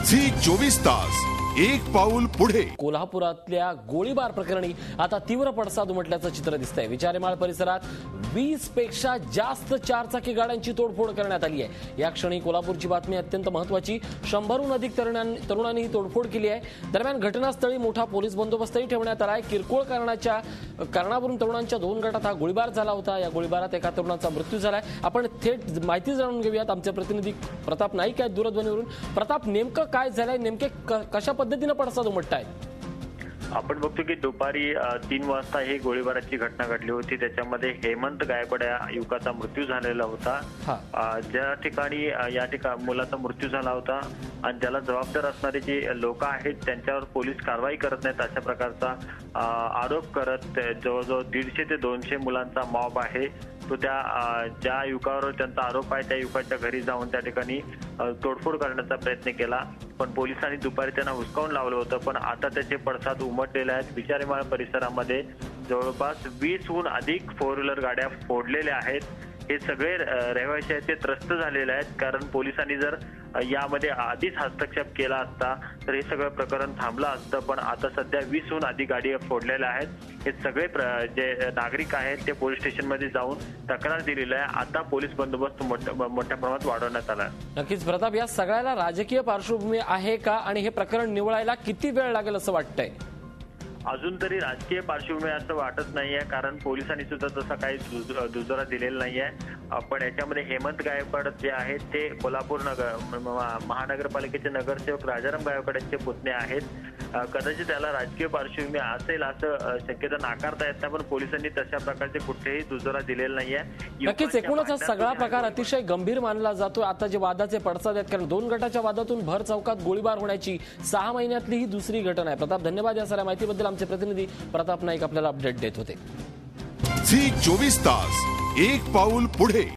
Zee 24 तास एक पाऊल पुढे। कोल्हापुरातल्या गोळीबार प्रकरणी आता तीव्र पडसाद उमटल्याचं चित्र दिसतंय। विचारेमाळ परिसरात 20 पेक्षा जास्त चारचाकी गाड्यांची तोडफोड करण्यात आली आहे। या क्षणी कोल्हापूरची बातमी अत्यंत महत्त्वाची। 100हून अधिक तरुणांनी ही तोडफोड केली आहे। दरम्यान घटनास्थळी मोठा पोलीस बंदोबस्तही ठेवण्यात आला आहे। किरकोळ कारणावरून तरुणांच्या 2 गटात हा गोळीबार झाला होता। या गोळीबारात एका तरुणाचा मृत्यू झालाय। आपण थेट माहिती जाणून घेऊयात। आमचे प्रतिनिधी प्रताप नाईक आहेत दूरध्वनीवरून। प्रताप, नेमकं काय झालंय? नेमके कशा पद्धतीने पडसाद उमटताय? आपण बघतो की दुपारी 3 वाजता ही गोळीबाराची घटना घडली होती। त्याच्यामध्ये हेमंत गायकवाड या युवकाचा मृत्यू झालेला होता। ज्या ठिकाणी मुलाचा मृत्यू झाला होता आणि ज्याला जबाबदार असणारे जे लोक आहेत त्यांच्यावर पोलीस कारवाई करत नाहीत अशा प्रकारचा आरोप करत जवळजवळ 150 ते 200 मुलांचा मॉब आहे तो ज्या युवकावर त्यांचा आरोप आहे त्या युवकाच्या घरी जाऊन त्या ठिकाणी तोडफोड करण्याचा प्रयत्न केला, पण पोलिसांनी दुपारी त्यांना हुसकावून लावलं होतं। पण आता त्याचे पडसाद उमटलेले आहेत। विचारेमाळ परिसरामध्ये जवळपास 20हून अधिक 4 व्हीलर गाड्या फोडलेल्या आहेत। हे सगळे रहिवासी आहेत ते त्रस्त झालेले आहेत, कारण पोलिसांनी जर यामध्ये आधीच हस्तक्षेप केला असता तर हे सगळं प्रकरण थांबलं असतं। पण आता सध्या 20हून अधिक गाडी फोडलेल्या आहेत। हे सगळे जे नागरिक आहेत ते पोलीस स्टेशनमध्ये जाऊन तक्रार दिलेली आहे। आता पोलीस बंदोबस्त मोठ्या प्रमाणात वाढवण्यात आला आहे। नक्कीच प्रताप, या सगळ्याला राजकीय पार्श्वभूमी आहे का आणि हे प्रकरण निवळायला किती वेळ लागेल असं वाटतंय? अजून तरी राजकीय पार्श्वभूमी असं वाटत नाहीये, कारण पोलिसांनी सुद्धा तसा काही दुजोरा दिलेला नाहीये। पण याच्यामध्ये हेमंत गायकवाड जे आहेत ते कोल्हापूर महानगरपालिकेचे नगरसेवक राजाराम गायकवाड यांचे पुतणे आहेत। कदाचित त्याला राजकीय पार्श्वभूमी असेल असं शक्यता नाकारता येत नाही, पण पोलिसांनी तशा प्रकारचे कुठेही दुजोरा दिलेला नाहीये। नक्कीच एकूणच हा सगळा प्रकार अतिशय गंभीर मानला जातो। आता जे वादाचे पडसाद आहेत, कारण 2 गटाच्या वादातून भर चौकात गोळीबार होण्याची 6 महिन्यातली ही दुसरी घटना आहे। प्रताप, धन्यवाद या साऱ्या माहितीबद्दल। आमचे प्रतिनिधी प्रताप नाईक आपल्याला अपडेट देत होते। झी 24 तास एक पाऊल पुढे।